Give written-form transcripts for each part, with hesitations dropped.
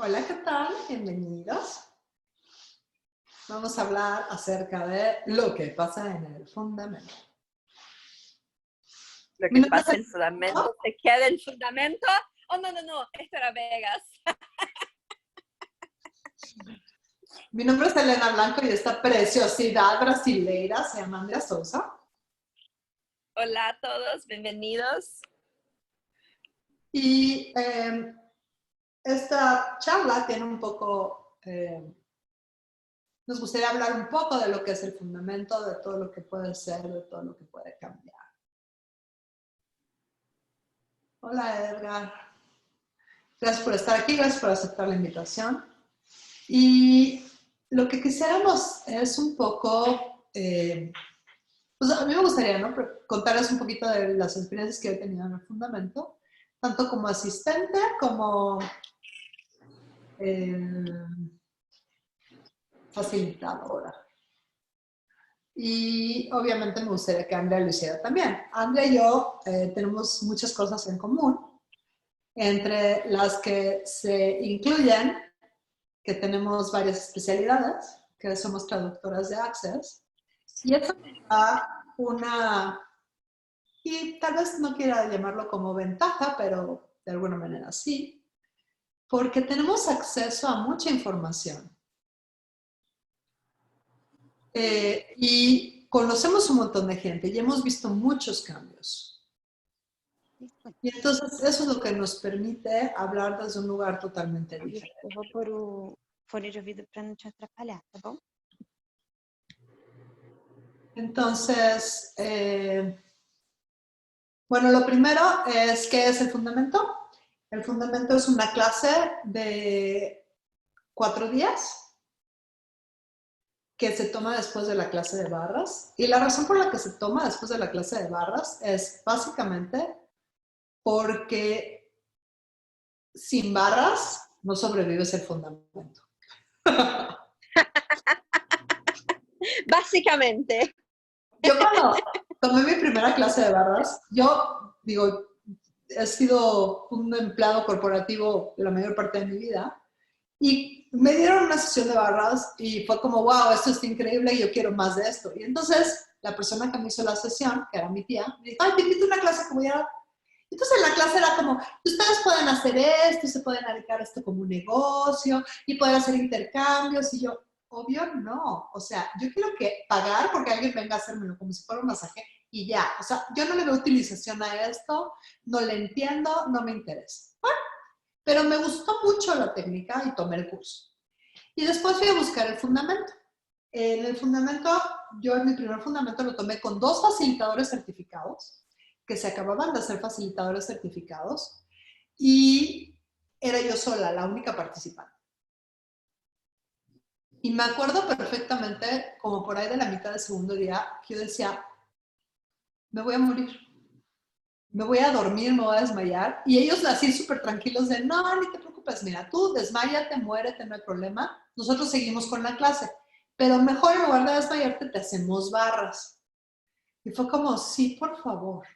Hola, ¿qué tal? Bienvenidos. Vamos a hablar acerca de lo que pasa en el fundamento. Lo Mi que nombre es pasa en fundamento, se queda en fundamento. Oh, no, esto era Vegas. Elena Blanco y esta preciosidad brasileira se llama Andrea Sousa. Hola a todos, bienvenidos. Y esta charla tiene un poco, nos gustaría hablar un poco de lo que es el fundamento, de todo lo que puede ser, de todo lo que puede cambiar. Hola, Edgar. Gracias por estar aquí, gracias por aceptar la invitación. Y lo que quisiéramos es un poco, pues a mí me gustaría, ¿no?, contarles un poquito de las experiencias que he tenido en el fundamento, tanto como asistente como eh, facilitadora. Y obviamente me gustaría que Andrea lo hiciera también. Andrea y yo tenemos muchas cosas en común, entre las que se incluyen que tenemos varias especialidades, que somos traductoras de Access, y eso da una, y tal vez no quiera llamarlo como ventaja, pero de alguna manera sí, porque tenemos acceso a mucha información. Y conocemos un montón de gente y hemos visto muchos cambios. Y entonces eso es lo que nos permite hablar desde un lugar totalmente diferente. Eu vou pôr o fone de ouvido para não te atrapalhar, tá bom? Entonces, bueno, lo primero es, ¿qué es el fundamento? El fundamento es una clase de 4 días que se toma después de la clase de barras. Y la razón por la que se toma después de la clase de barras es básicamente porque sin barras no sobrevives el fundamento. Básicamente. Yo cuando tomé mi primera clase de barras, yo digo, he sido un empleado corporativo la mayor parte de mi vida y me dieron una sesión de barras y fue como, wow, esto está increíble y yo quiero más de esto. Y entonces la persona que me hizo la sesión, que era mi tía, me dijo, ay, te invito a una clase que voy a dar. Entonces la clase era como, ustedes pueden hacer esto, se pueden dedicar esto como un negocio y poder hacer intercambios. Y yo, obvio no. O sea, yo quiero que pagar porque alguien venga a hacérmelo como si fuera un masaje y ya. O sea, yo no le veo utilización a esto, no le entiendo, no me interesa. Bueno, pero me gustó mucho la técnica y tomé el curso. Y después fui a buscar el fundamento. En el fundamento, yo en mi primer fundamento lo tomé con 2 facilitadores certificados, que se acababan de ser facilitadores certificados, y era yo sola, la única participante. Y me acuerdo perfectamente, como por ahí de la mitad del segundo día, que yo decía, me voy a morir. Me voy a dormir, me voy a desmayar. Y ellos así súper tranquilos de, no, ni te preocupes, mira, tú desmáyate, muérete, no hay problema. Nosotros seguimos con la clase. Pero mejor en lugar de desmayarte, te hacemos barras. Y fue como, sí, por favor.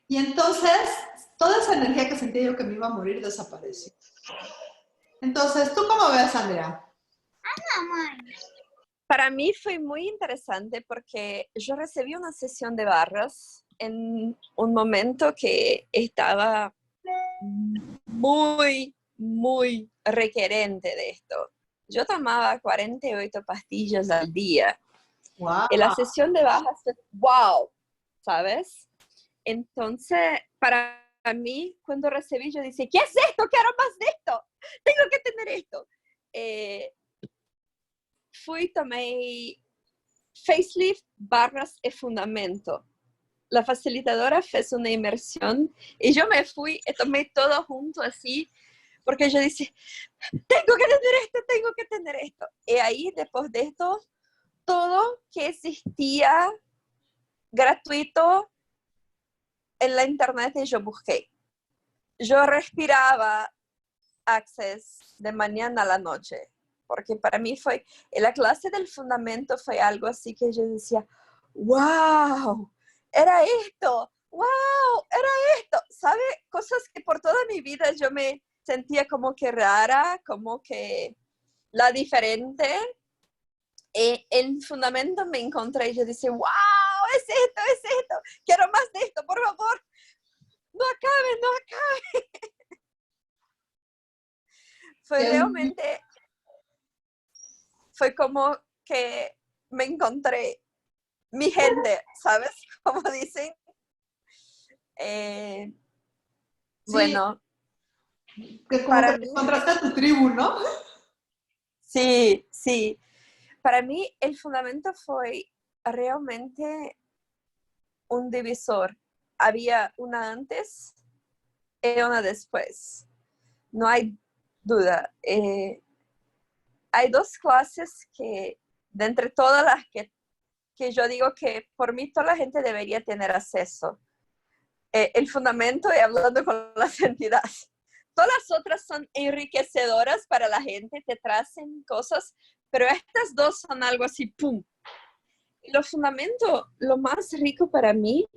Y entonces, toda esa energía que sentía yo que me iba a morir desapareció. Entonces, ¿tú cómo ves, Andrea? Para mí fue muy interesante porque yo recibí una sesión de barras en un momento que estaba muy requerente de esto. Yo tomaba 48 pastillas al día. Wow. Y la sesión de barras fue wow, ¿sabes? Entonces, para mí, cuando recibí, yo dije, ¿qué es esto? Quiero más de esto. Tengo que tener esto. Tomé facelift, barras y fundamento. La facilitadora fez una inmersión y yo me fui y tomé todo junto así, porque yo dije, tengo que tener esto. Y ahí, después de esto, todo que existía gratuito en la internet yo busqué. Yo respiraba Access de mañana a la noche, porque para mí fue, la clase del fundamento fue algo así que yo decía, wow, era esto, wow, era esto, ¿sabe? Cosas que por toda mi vida yo me sentía como que rara, como que la diferente. En fundamento me encontré y yo dije, wow, es esto, quiero más de esto, por favor, no acabe. Realmente, fue como que me encontré mi gente, ¿sabes? Como dicen. Sí, Bueno, que como para que te mí, encontraste a tu tribu, ¿no? sí. Para mí el fundamento fue realmente un divisor. Había una antes y una después. No hay duda. Hay dos clases que, de entre todas las que yo digo que por mí toda la gente debería tener acceso. El fundamento y hablando con las entidades. Todas las otras son enriquecedoras para la gente, te tracen cosas, pero estas dos son algo así, ¡pum! Y los fundamentos, lo más rico para mí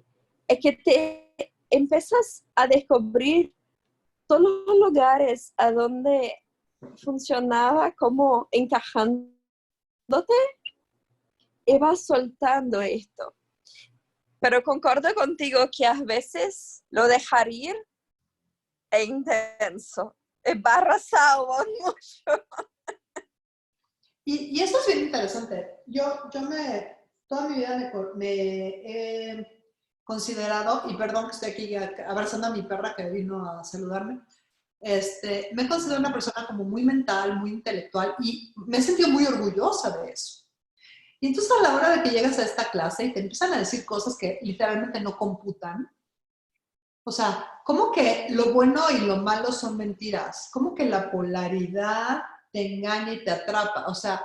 es que te empiezas a descubrir todos los lugares a donde funcionaba como encajándote y vas soltando esto. Pero concordo contigo que a veces lo dejar ir es intenso. Es barrasado mucho. Y eso es bien interesante. Toda mi vida me he considerado, y perdón que estoy aquí abrazando a mi perra que vino a saludarme, me considero una persona como muy mental, muy intelectual, y me he sentido muy orgullosa de eso. Y entonces a la hora de que llegas a esta clase y te empiezan a decir cosas que literalmente no computan, o sea, ¿cómo que lo bueno y lo malo son mentiras? ¿Cómo que la polaridad te engaña y te atrapa? O sea,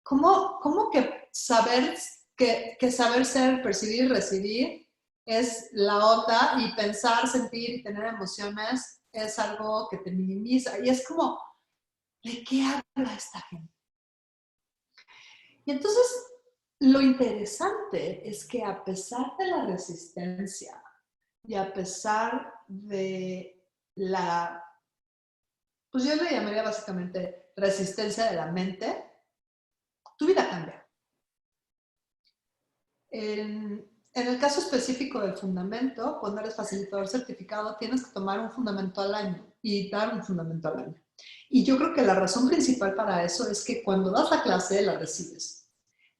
¿cómo que saber ser, percibir y recibir es la onda y pensar, sentir y tener emociones es algo que te minimiza? Y es como, ¿de qué habla esta gente? Y entonces, lo interesante es que a pesar de la resistencia y a pesar de pues yo le llamaría básicamente resistencia de la mente, tu vida cambia. En el caso específico del fundamento, cuando eres facilitador certificado, tienes que tomar un fundamento al año y dar un fundamento al año. Y yo creo que la razón principal para eso es que cuando das la clase, la recibes.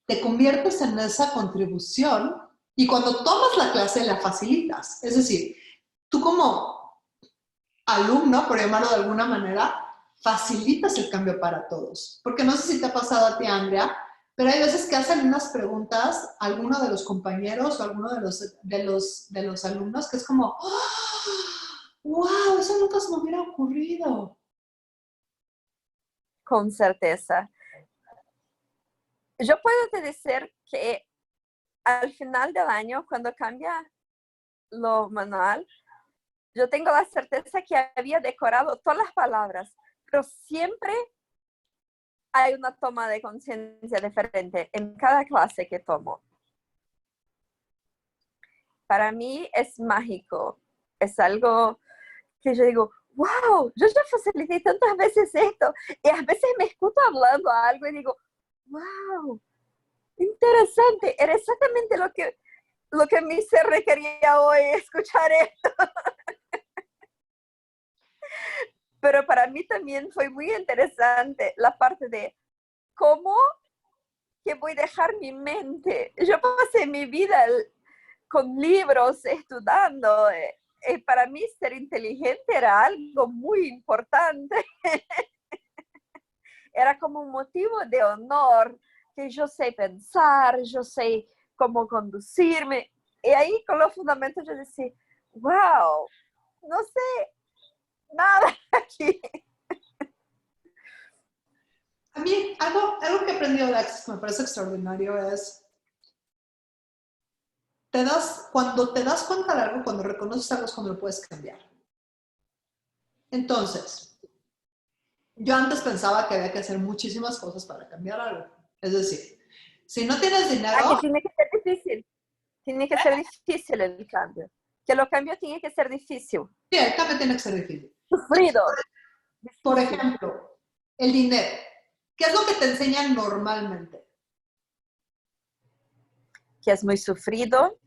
Te conviertes en esa contribución y cuando tomas la clase, la facilitas. Es decir, tú como alumno, por llamarlo de alguna manera, facilitas el cambio para todos. Porque no sé si te ha pasado a ti, Andrea, pero hay veces que hacen unas preguntas a alguno de los compañeros o a alguno de los alumnos que es como, ¡oh! ¡Wow! Eso nunca se me hubiera ocurrido. Con certeza. Yo puedo decir que al final del año, cuando cambia lo manual, yo tengo la certeza que había decorado todas las palabras, pero siempre hay una toma de conciencia diferente en cada clase que tomo. Para mí es mágico, es algo que yo digo, wow, yo ya facilité tantas veces esto, y a veces me escucho hablando algo y digo, wow, interesante, era exactamente lo que mi ser requería hoy, escuchar esto. Pero para mí también fue muy interesante la parte de cómo que voy a dejar mi mente. Yo pasé mi vida con libros estudiando. Para mí ser inteligente era algo muy importante. Era como un motivo de honor, que yo sé pensar, yo sé cómo conducirme. Y ahí con los fundamentos yo decía, wow, no sé nada aquí. A mí, algo que he aprendido de Access que me parece extraordinario es, cuando te das cuenta de algo, cuando reconoces algo es cuando lo puedes cambiar. Entonces, yo antes pensaba que había que hacer muchísimas cosas para cambiar algo. Es decir, si no tienes dinero... Que tiene que ser difícil. Tiene que ser difícil el cambio. Que los cambios tienen que ser difíciles. Sí, el cambio tiene que ser difícil. Sufrido. por difícil. ejemplo, el dinero. ¿Qué es lo que te enseñan normalmente? Que es muy sufrido,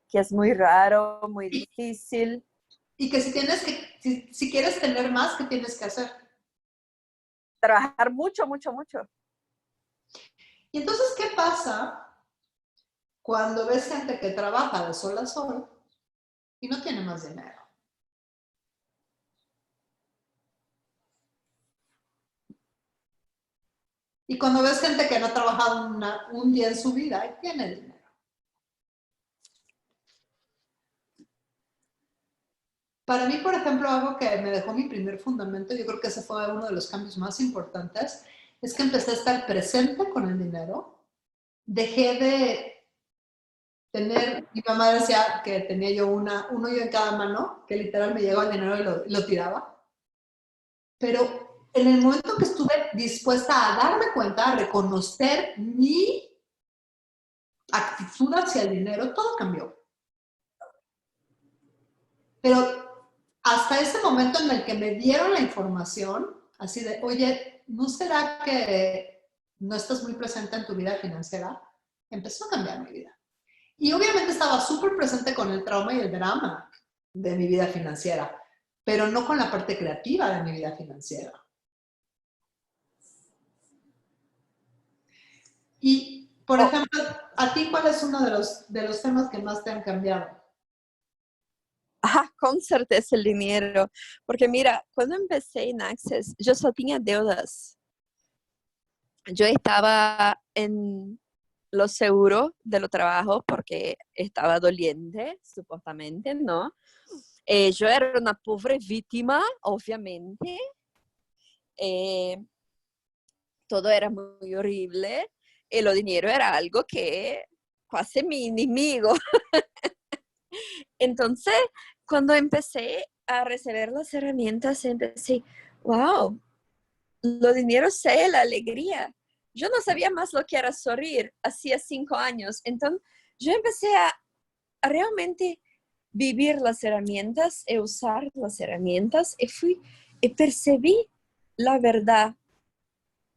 que es muy raro, muy Y, difícil. y que si quieres tener más, ¿qué tienes que hacer? Trabajar mucho, mucho, mucho. Y entonces, ¿qué pasa cuando ves gente que trabaja de sol a sol y no tiene más dinero? Y cuando ves gente que no ha trabajado un día en su vida y tiene dinero. Para mí, por ejemplo, algo que me dejó mi primer fundamento, yo creo que ese fue uno de los cambios más importantes, es que empecé a estar presente con el dinero. Dejé de tener, mi mamá decía que tenía yo un hoyo en cada mano, que literal me llegaba el dinero y lo tiraba. Pero en el momento que estuve dispuesta a darme cuenta, a reconocer mi actitud hacia el dinero, todo cambió. Pero hasta ese momento en el que me dieron la información, así de, oye, ¿no será que no estás muy presente en tu vida financiera? Empezó a cambiar mi vida. Y obviamente estaba súper presente con el trauma y el drama de mi vida financiera, pero no con la parte creativa de mi vida financiera. Y, por Oh, ejemplo, ¿a ti cuál es uno de los temas que más te han cambiado? con certeza el dinero. Porque mira, cuando empecé en Access, yo solo tenía deudas. Yo estaba en lo seguro de los trabajos porque estaba doliente, supuestamente, ¿no? Yo era una pobre víctima, obviamente. Eh, todo era muy horrible. Y el dinero era algo que casi mi enemigo. Entonces, cuando empecé a recibir las herramientas, empecé, wow, lo dinero sé la alegría. Yo no sabía más lo que era sonreír hacía 5 años. Entonces, yo empecé a realmente vivir las herramientas y usar las herramientas y percibí la verdad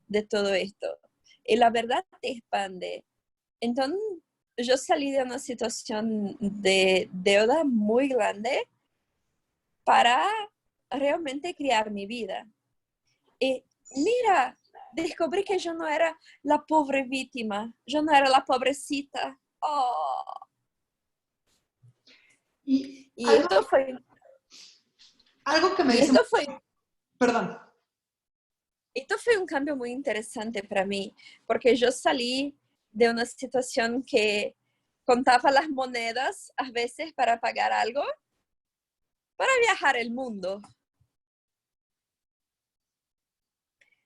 de todo esto. Y la verdad te expande. Entonces, yo salí de una situación de deuda muy grande para realmente crear mi vida. Y mira, descubrí que yo no era la pobre víctima, yo no era la pobrecita. Oh. Y Y esto fue, algo que me y dice, esto fue, perdón, esto fue un cambio muy interesante para mí, porque yo salí de una situación que contaba las monedas a veces para pagar algo, para viajar el mundo.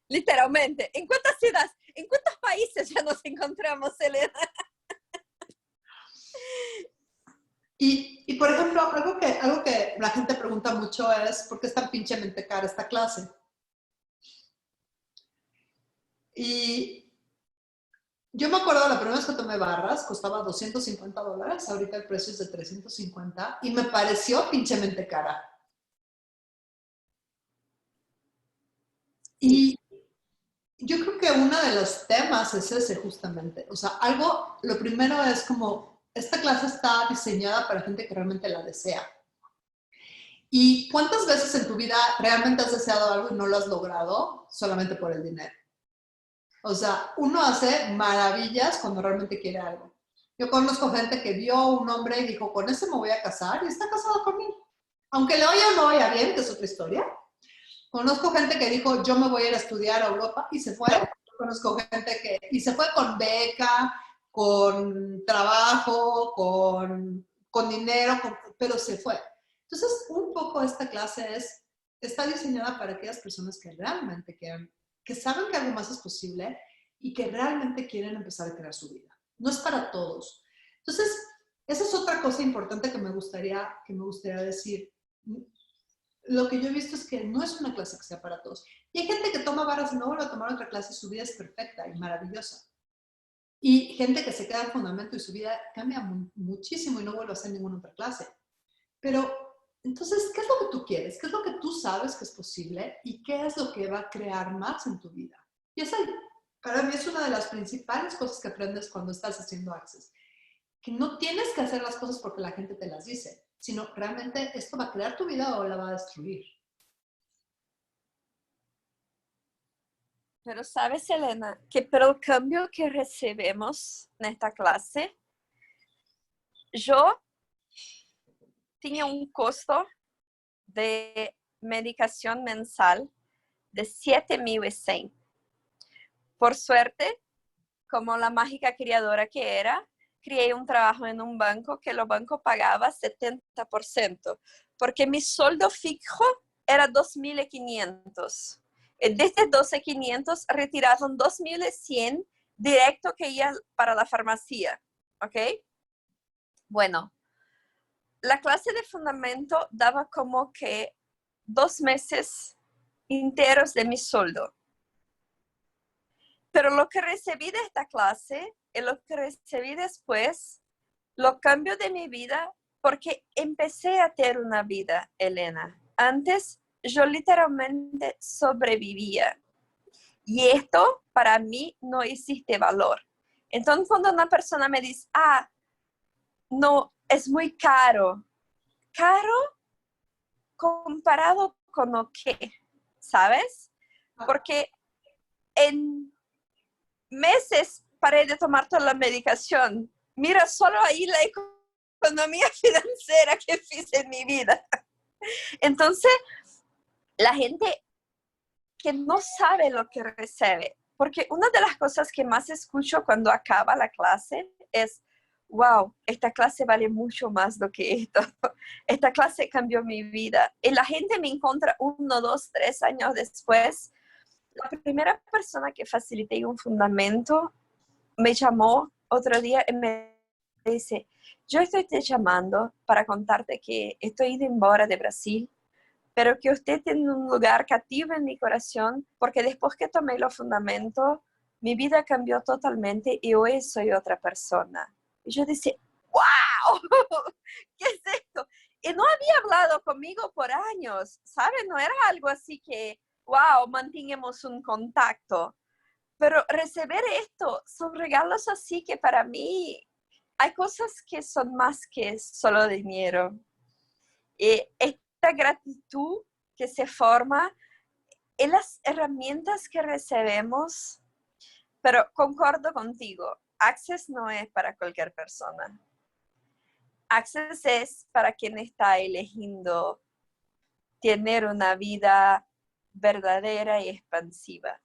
Literalmente. ¿En cuántas ciudades, en cuántos países ya nos encontramos, Elena? y por ejemplo, algo que la gente pregunta mucho es, ¿por qué es tan pinchemente cara esta clase? Y yo me acuerdo la primera vez que tomé barras, costaba $250, ahorita el precio es de 350 y me pareció pinchemente cara. Sí. Y yo creo que uno de los temas es ese justamente. O sea, lo primero es como, esta clase está diseñada para gente que realmente la desea. ¿Y cuántas veces en tu vida realmente has deseado algo y no lo has logrado solamente por el dinero? O sea, uno hace maravillas cuando realmente quiere algo. Yo conozco gente que vio a un hombre y dijo, con ese me voy a casar y está casado conmigo. Aunque le vaya o no vaya bien, que es otra historia. Conozco gente que dijo, yo me voy a ir a estudiar a Europa y se fue. Conozco gente y se fue con beca, con trabajo, con dinero, pero se fue. Entonces, un poco esta clase está diseñada para aquellas personas que realmente quieren, que saben que algo más es posible y que realmente quieren empezar a crear su vida. No es para todos. Entonces, esa es otra cosa importante que me gustaría decir. Lo que yo he visto es que no es una clase que sea para todos. Y hay gente que toma varas y no vuelve a tomar otra clase y su vida es perfecta y maravillosa. Y gente que se queda en fundamento y su vida cambia muchísimo y no vuelve a hacer ninguna otra clase. Pero Entonces, ¿qué es lo que tú quieres? ¿Qué es lo que tú sabes que es posible? ¿Y qué es lo que va a crear más en tu vida? Y esa, para mí, es una de las principales cosas que aprendes cuando estás haciendo Access. Que no tienes que hacer las cosas porque la gente te las dice, sino realmente esto va a crear tu vida o la va a destruir. Pero sabes, Elena, que pero el cambio que recibimos en esta clase, yo tenía un costo de medicación mensal de 7.100. Por suerte, como la mágica criadora que era, creé un trabajo en un banco que el banco pagaba 70%, porque mi sueldo fijo era 2.500. Desde 12.500 retiraron 2.100 directo que iba para la farmacia, ¿ok? Bueno, la clase de fundamento daba como que 2 meses enteros de mi sueldo. Pero lo que recibí de esta clase y lo que recibí después, lo cambió de mi vida porque empecé a tener una vida, Elena. Antes yo literalmente sobrevivía. Y esto para mí no existe valor. Entonces cuando una persona me dice, no, es muy caro. ¿Caro comparado con lo que? ¿Sabes? Porque en meses paré de tomar toda la medicación. Mira, solo ahí la economía financiera que hice en mi vida. Entonces, la gente que no sabe lo que recibe, porque una de las cosas que más escucho cuando acaba la clase es, wow, esta clase vale mucho más do que esto. Esta clase cambió mi vida. Y la gente me encuentra 1, 2, 3 años después. La primera persona que facilité un fundamento me llamó otro día y me dice, yo estoy te llamando para contarte que estoy indo embora de Brasil, pero que usted tiene un lugar cativo en mi corazón, porque después que tomé los fundamentos, mi vida cambió totalmente y hoy soy otra persona. Y yo decía, wow, ¿qué es esto? Y no había hablado conmigo por años, ¿sabes? No era algo así que, wow, manteníamos un contacto. Pero recibir esto son regalos así que para mí hay cosas que son más que solo dinero. Y esta gratitud que se forma en las herramientas que recibimos, pero concordo contigo, Access no es para cualquier persona. Access es para quien está eligiendo tener una vida verdadera y expansiva.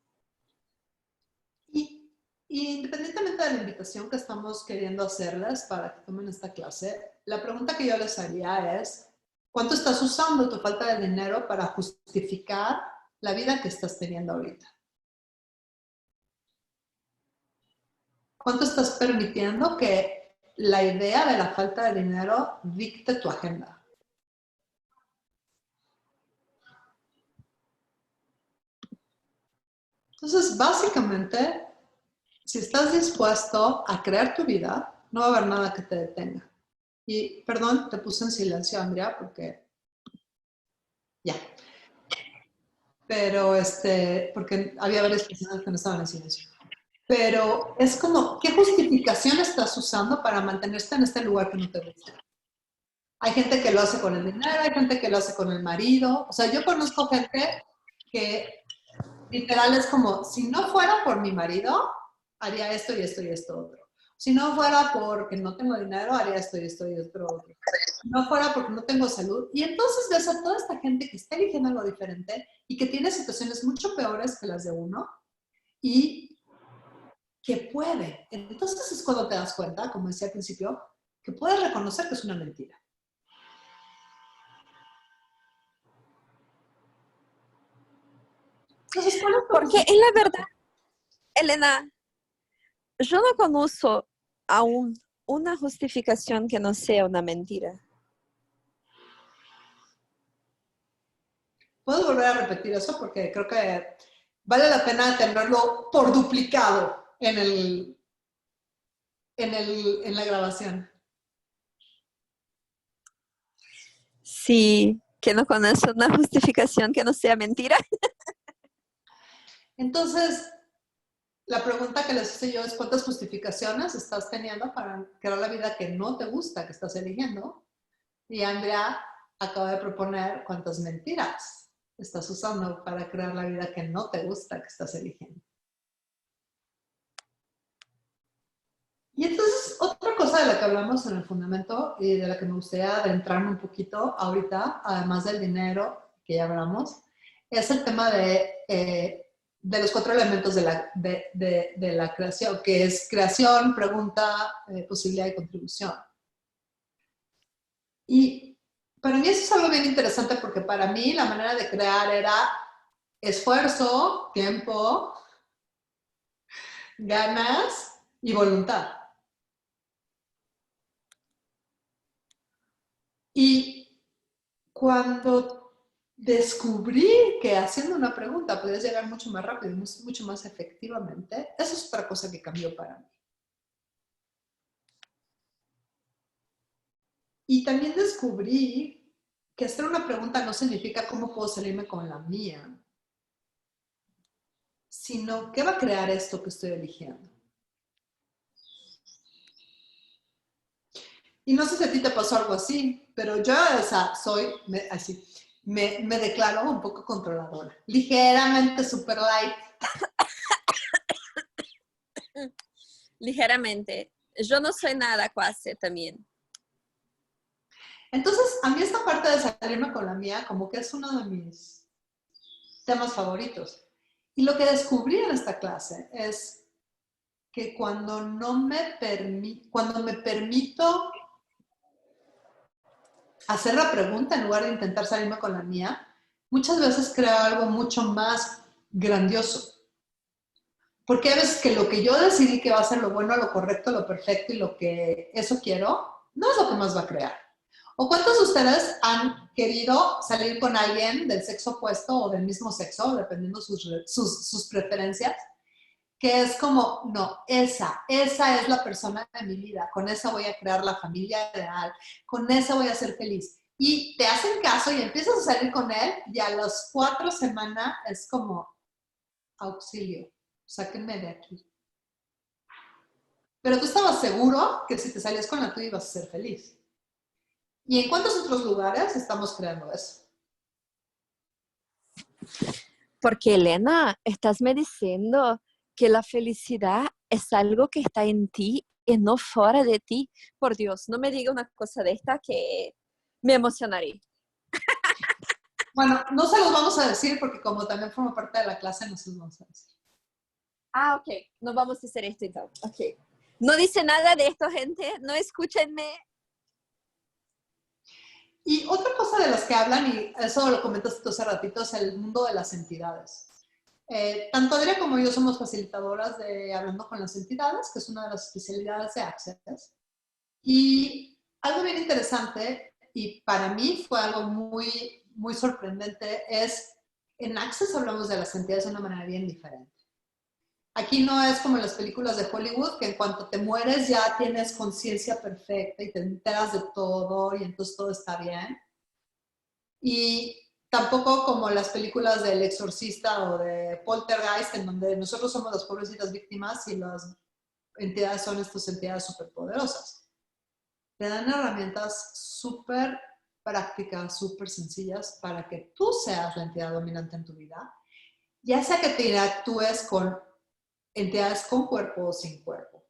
Y independientemente de la invitación que estamos queriendo hacerles para que tomen esta clase, la pregunta que yo les haría es, ¿cuánto estás usando tu falta de dinero para justificar la vida que estás teniendo ahorita? ¿Cuánto estás permitiendo que la idea de la falta de dinero dicte tu agenda? Entonces, básicamente, si estás dispuesto a crear tu vida, no va a haber nada que te detenga. Y, perdón, te puse en silencio, Andrea, porque ya. Pero, porque había varias personas que no estaban en silencio. Pero es como, ¿qué justificación estás usando para mantenerte en este lugar que no te gusta? Hay gente que lo hace con el dinero, hay gente que lo hace con el marido. O sea, yo conozco gente que literal es como, si no fuera por mi marido, haría esto y esto y esto otro. Si no fuera porque no tengo dinero, haría esto y esto y esto otro. Si no fuera porque no tengo salud. Y entonces ves a toda esta gente que está eligiendo algo diferente y que tiene situaciones mucho peores que las de uno y que puede. Entonces es cuando te das cuenta, como decía al principio, que puedes reconocer que es una mentira. Entonces, ¿cuál es tu Porque en la verdad, Elena, yo no conozco aún una justificación que no sea una mentira. ¿Puedo volver a repetir eso? Porque creo que vale la pena tenerlo por duplicado en la grabación. Sí, que no conoce una justificación que no sea mentira. Entonces, la pregunta que les hice yo es ¿cuántas justificaciones estás teniendo para crear la vida que no te gusta, que estás eligiendo? Y Andrea acaba de proponer cuántas mentiras estás usando para crear la vida que no te gusta, que estás eligiendo. Y entonces, otra cosa de la que hablamos en el fundamento y de la que me gustaría adentrarme un poquito ahorita, además del dinero que ya hablamos, es el tema de los 4 elementos de la creación, que es creación, pregunta, posibilidad y contribución. Y para mí eso es algo bien interesante porque para mí la manera de crear era esfuerzo, tiempo, ganas y voluntad. Y cuando descubrí que haciendo una pregunta podías llegar mucho más rápido y mucho más efectivamente, eso es otra cosa que cambió para mí. Y también descubrí que hacer una pregunta no significa cómo puedo salirme con la mía, sino qué va a crear esto que estoy eligiendo. Y no sé si a ti te pasó algo así, pero yo soy así, me declaro un poco controladora, ligeramente super light. Ligeramente. Yo no soy nada cuasi también. Entonces, a mí esta parte de salirme con la mía como que es uno de mis temas favoritos. Y lo que descubrí en esta clase es que cuando me permito hacer la pregunta en lugar de intentar salirme con la mía, muchas veces creo algo mucho más grandioso. Porque a veces que lo que yo decidí que va a ser lo bueno, lo correcto, lo perfecto y lo que eso quiero, no es lo que más va a crear. ¿O cuántos de ustedes han querido salir con alguien del sexo opuesto o del mismo sexo, dependiendo sus preferencias? Que es como, no, esa es la persona de mi vida, con esa voy a crear la familia ideal, con esa voy a ser feliz. Y te hacen caso y empiezas a salir con él y a las 4 semanas es como, auxilio, sáquenme de aquí. Pero tú estabas seguro que si te salías con la tuya ibas a ser feliz. ¿Y en cuántos otros lugares estamos creando eso? Porque Elena, estás me diciendo que la felicidad es algo que está en ti y no fuera de ti. Por Dios, no me diga una cosa de esta que me emocionaré. Bueno, no se los vamos a decir porque como también forma parte de la clase, no se los vamos a decir. Ah, ok. No vamos a hacer esto entonces. Ok. No dice nada de esto, gente. No escúchenme. Y otra cosa de las que hablan, y eso lo comentaste tú hace ratito, es el mundo de las entidades. Tanto Adria como yo somos facilitadoras de Hablando con las Entidades, que es una de las especialidades de Access. Y algo bien interesante, y para mí fue algo muy, muy sorprendente, es en Access hablamos de las entidades de una manera bien diferente. Aquí no es como en las películas de Hollywood, que en cuanto te mueres ya tienes conciencia perfecta y te enteras de todo y entonces todo está bien. Y tampoco como las películas del Exorcista o de Poltergeist, en donde nosotros somos las pobrecitas víctimas y las entidades son estas entidades superpoderosas. Te dan herramientas súper prácticas, súper sencillas para que tú seas la entidad dominante en tu vida, ya sea que te actúes con entidades con cuerpo o sin cuerpo.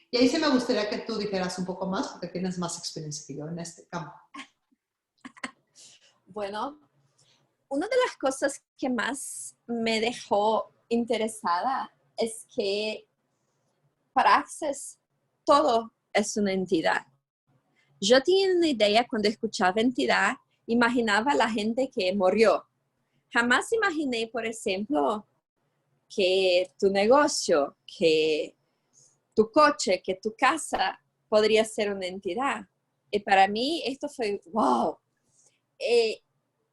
Y ahí sí me gustaría que tú dijeras un poco más, porque tienes más experiencia que yo en este campo. Bueno, una de las cosas que más me dejó interesada es que para Access todo es una entidad. Yo tenía una idea cuando escuchaba entidad, imaginaba a la gente que murió. Jamás imaginé, por ejemplo, que tu negocio, que tu coche, que tu casa podría ser una entidad. Y para mí esto fue, wow.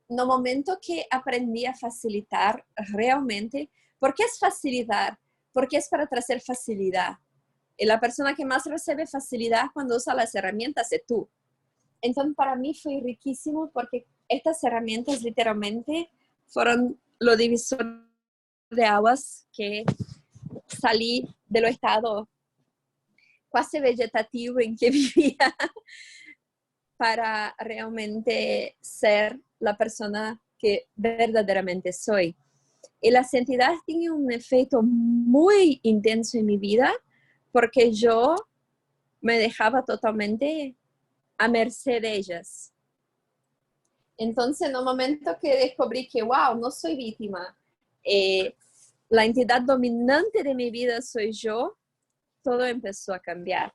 No momento que aprendí a facilitar realmente, ¿por qué es facilitar? Porque es para traer facilidad. Y la persona que más recibe facilidad cuando usa las herramientas es tú. Entonces, para mí fue riquísimo porque estas herramientas literalmente fueron lo divisor de aguas que salí del estado casi vegetativo en que vivía para realmente ser la persona que verdaderamente soy. Y las entidades tienen un efecto muy intenso en mi vida porque yo me dejaba totalmente a merced de ellas. Entonces, en un momento que descubrí que, wow, no soy víctima, la entidad dominante de mi vida soy yo, todo empezó a cambiar.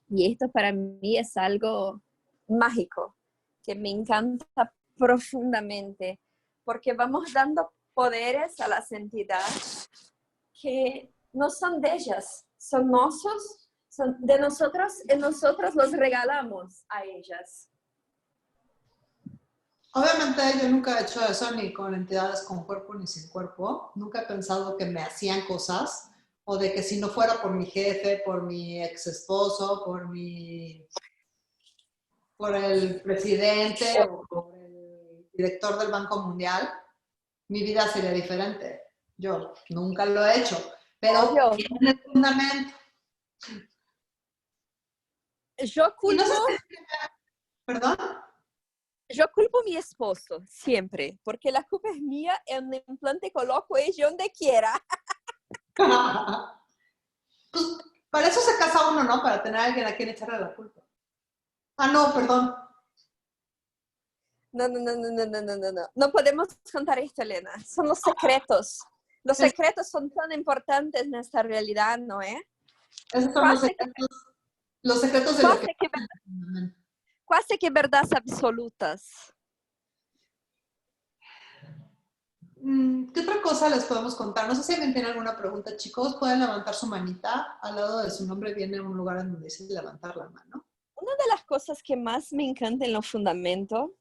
Y esto para mí es algo mágico, que me encanta profundamente, porque vamos dando poderes a las entidades que no son de ellas, son nuestros, son de nosotros y nosotros los regalamos a ellas. Obviamente yo nunca he hecho eso ni con entidades con cuerpo ni sin cuerpo. Nunca he pensado que me hacían cosas o de que si no fuera por mi jefe, por mi ex esposo, por el presidente o por el director del Banco Mundial, mi vida sería diferente. Yo nunca lo he hecho, pero Obvio. tiene el fundamento. Yo Y no sé culpo, si, perdón. yo culpo a mi esposo siempre, porque la culpa es mía, el implante coloco ella donde quiera. Pues para eso se casa uno, ¿no? Para tener a alguien a quien echarle la culpa. Ah, no, perdón. No, no, no, no, no, no, no, no, no. No podemos contar esto, Elena. Son los secretos. Los secretos son tan importantes en esta realidad, ¿no? Esos son los secretos de lo que pasa. Quase que verdades absolutas. ¿Qué otra cosa les podemos contar? No sé si alguien tiene alguna pregunta, chicos. Pueden levantar su manita. Al lado de su nombre viene un lugar en donde dice levantar la mano. Una de las cosas que más me encanta en los fundamentos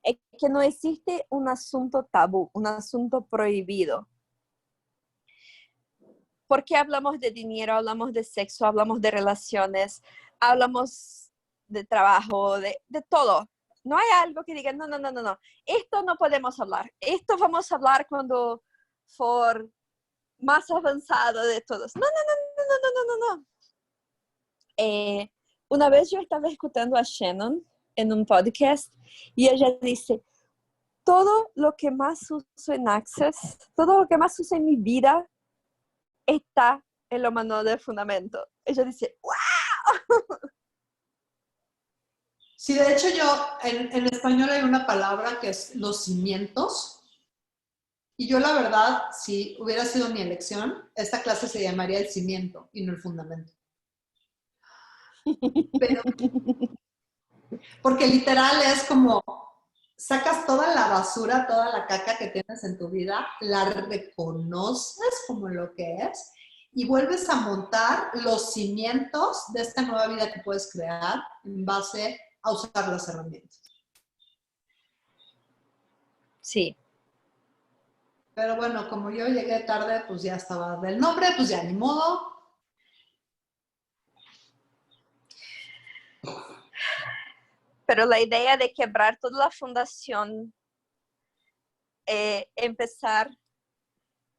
es que no existe un asunto tabú, un asunto prohibido. Porque hablamos de dinero, hablamos de sexo, hablamos de relaciones, hablamos de trabajo, de todo. No hay algo que diga, no, no, no, no, no. Esto no podemos hablar. Esto vamos a hablar cuando for más avanzado de todos. No, no, no, no, no, no, no, no. Una vez yo estaba escuchando a Shannon en un podcast y ella dice, todo lo que más uso en Access, todo lo que más uso en mi vida está en lo manual del fundamento. Ella dice, ¡wow! Sí, de hecho en español hay una palabra que es los cimientos. Y yo la verdad, si hubiera sido mi elección, esta clase se llamaría el cimiento y no el fundamento. Pero, porque literal es como, sacas toda la basura, toda la caca que tienes en tu vida, la reconoces como lo que es y vuelves a montar los cimientos de esta nueva vida que puedes crear en base a usar las herramientas. Sí. Pero bueno, como yo llegué tarde, pues ya estaba del nombre, pues ya ni modo. Pero la idea de quebrar toda la fundación, empezar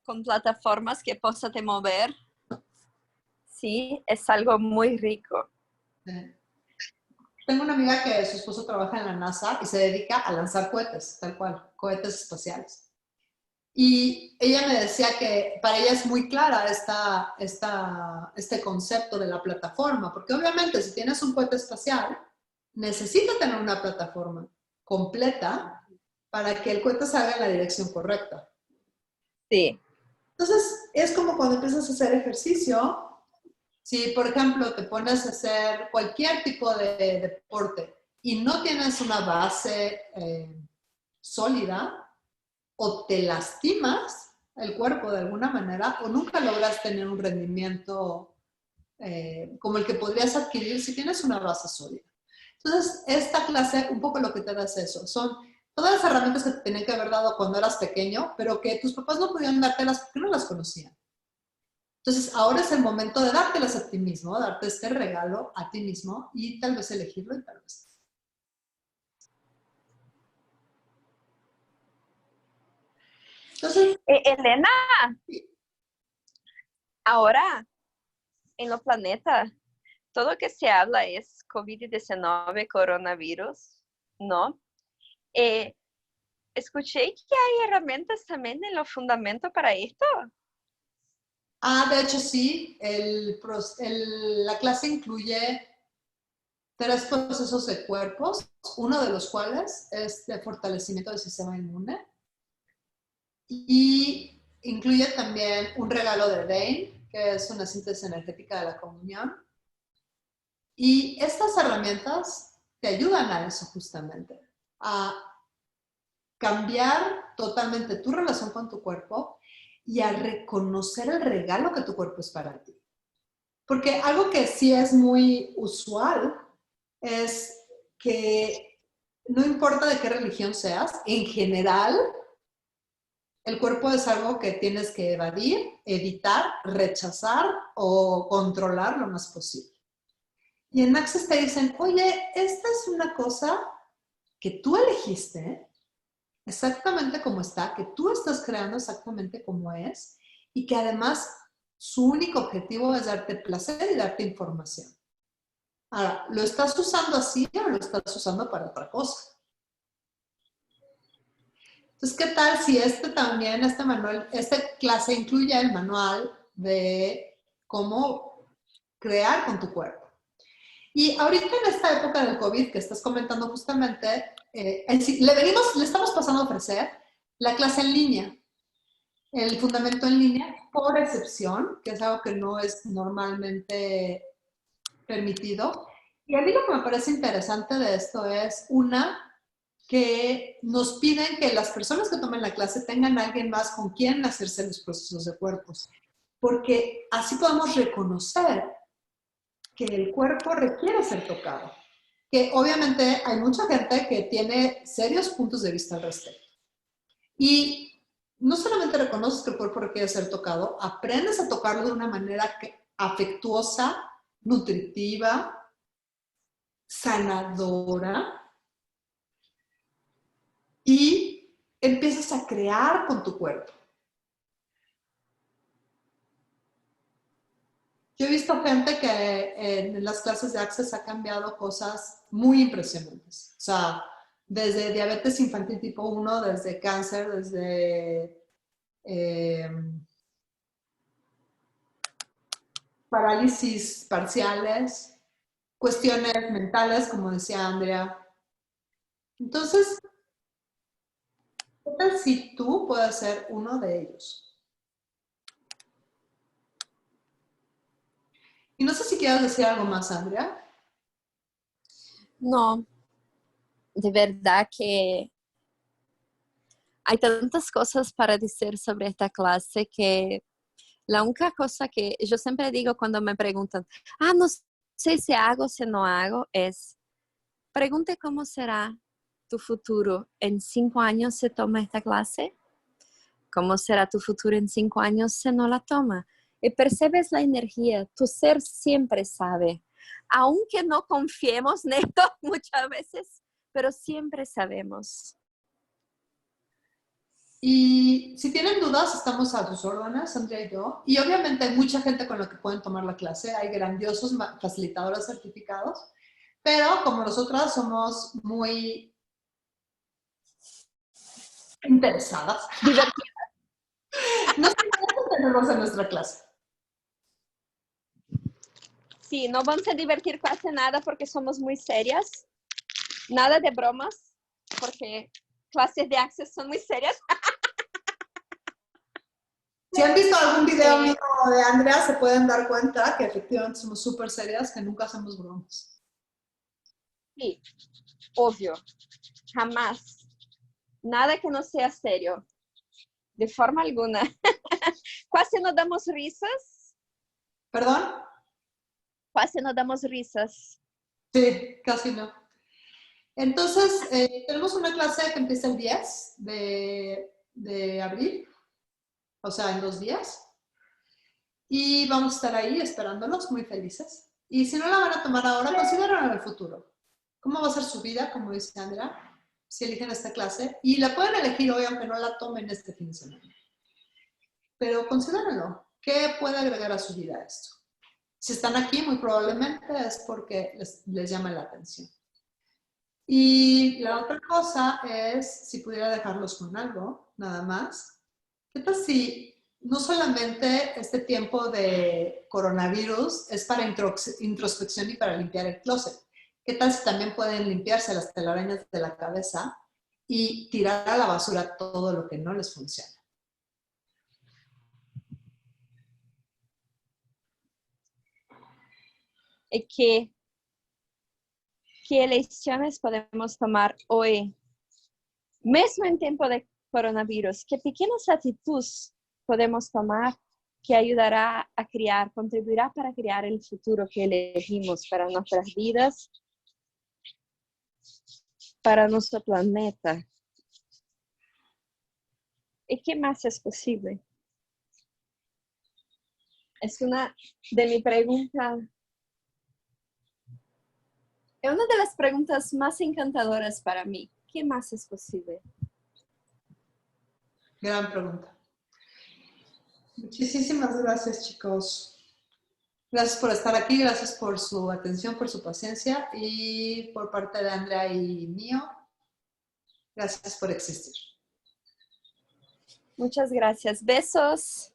con plataformas que puedan te mover, sí, es algo muy rico. Tengo una amiga que su esposo trabaja en la NASA y se dedica a lanzar cohetes, tal cual, cohetes espaciales. Y ella me decía que para ella es muy clara este concepto de la plataforma, porque obviamente si tienes un cohete espacial, necesita tener una plataforma completa para que el cohete salga en la dirección correcta. Sí. Entonces, es como cuando empiezas a hacer ejercicio. Si, por ejemplo, te pones a hacer cualquier tipo de deporte y no tienes una base sólida, o te lastimas el cuerpo de alguna manera, o nunca logras tener un rendimiento como el que podrías adquirir si tienes una base sólida. Entonces, esta clase, un poco lo que te da es eso. Son todas las herramientas que te tenían que haber dado cuando eras pequeño, pero que tus papás no podían dártelas porque no las conocían. Entonces, ahora es el momento de dártelas a ti mismo, darte este regalo a ti mismo y tal vez elegirlo y tal vez. Entonces, Elena, ahora en los planetas, todo lo que se habla es COVID-19, coronavirus, ¿no? Escuché que hay herramientas también en los fundamentos para esto. de hecho sí, la clase incluye 3 procesos de cuerpos, uno de los cuales es de fortalecimiento del sistema inmune y incluye también un regalo de Dane, que es una síntesis energética de la comunión. Y estas herramientas te ayudan a eso justamente, a cambiar totalmente tu relación con tu cuerpo y a reconocer el regalo que tu cuerpo es para ti. Porque algo que sí es muy usual es que no importa de qué religión seas, en general, el cuerpo es algo que tienes que evadir, evitar, rechazar o controlar lo más posible. Y en Access te dicen, oye, esta es una cosa que tú elegiste exactamente como está, que tú estás creando exactamente como es y que además su único objetivo es darte placer y darte información. Ahora, ¿lo estás usando así o lo estás usando para otra cosa? Entonces, ¿qué tal si esta clase incluye el manual de cómo crear con tu cuerpo? Y ahorita en esta época del COVID que estás comentando justamente, le estamos pasando a ofrecer la clase en línea, el fundamento en línea, por excepción, que es algo que no es normalmente permitido. Y a mí lo que me parece interesante de esto es, que nos piden que las personas que tomen la clase tengan a alguien más con quien hacerse los procesos de cuerpos, porque así podemos reconocer que el cuerpo requiere ser tocado. Que obviamente hay mucha gente que tiene serios puntos de vista al respecto. Y no solamente reconoces que el cuerpo requiere ser tocado, aprendes a tocarlo de una manera afectuosa, nutritiva, sanadora, y empiezas a crear con tu cuerpo. Yo he visto gente que en las clases de Access ha cambiado cosas muy impresionantes. O sea, desde diabetes infantil tipo 1, desde cáncer, desde parálisis parciales, cuestiones mentales, como decía Andrea. Entonces, ¿qué tal si tú puedes ser uno de ellos? Y no sé si quieres decir algo más, Andrea. No, de verdad que hay tantas cosas para decir sobre esta clase que la única cosa que yo siempre digo cuando me preguntan, no sé si hago, si no hago, es pregunte cómo será tu futuro en 5 años si toma esta clase, cómo será tu futuro en 5 años si no la toma. Y percibes la energía, tu ser siempre sabe, aunque no confiemos en esto muchas veces, pero siempre sabemos. Y si tienen dudas, estamos a tus órdenes, Andrea y yo. Y obviamente hay mucha gente con la que pueden tomar la clase. Hay grandiosos facilitadores certificados. Pero como nosotras somos muy interesadas, no se pueden tenerlos en nuestra clase. Sí, no vamos a divertir casi nada porque somos muy serias. Nada de bromas, porque clases de Access son muy serias. Si han visto algún video mío de Andrea, se pueden dar cuenta que efectivamente somos súper serias, que nunca hacemos bromas. Sí, obvio. Jamás. Nada que no sea serio. De forma alguna. Casi no damos risas. ¿Perdón? Casi no damos risas. Sí, casi no. Entonces, tenemos una clase que empieza el 10 de abril, o sea, en 2 días. Y vamos a estar ahí esperándolos, muy felices. Y si no la van a tomar ahora, consideren en el futuro. ¿Cómo va a ser su vida, como dice Andrea, si eligen esta clase? Y la pueden elegir hoy, aunque no la tomen este fin de semana. Pero considérenlo. ¿Qué puede agregar a su vida esto? Si están aquí, muy probablemente es porque les llama la atención. Y la otra cosa es, si pudiera dejarlos con algo, nada más. ¿Qué tal si no solamente este tiempo de coronavirus es para introspección y para limpiar el closet? ¿Qué tal si también pueden limpiarse las telarañas de la cabeza y tirar a la basura todo lo que no les funciona? ¿Y qué elecciones podemos tomar hoy, mesmo en tiempo de coronavirus? ¿Qué pequeñas actitudes podemos tomar que ayudará a crear, contribuirá para crear el futuro que elegimos para nuestras vidas, para nuestro planeta? ¿Y qué más es posible? Es una de mis preguntas. Es una de las preguntas más encantadoras para mí. ¿Qué más es posible? Gran pregunta. Muchísimas gracias, chicos. Gracias por estar aquí, gracias por su atención, por su paciencia y por parte de Andrea y mío, gracias por existir. Muchas gracias. Besos.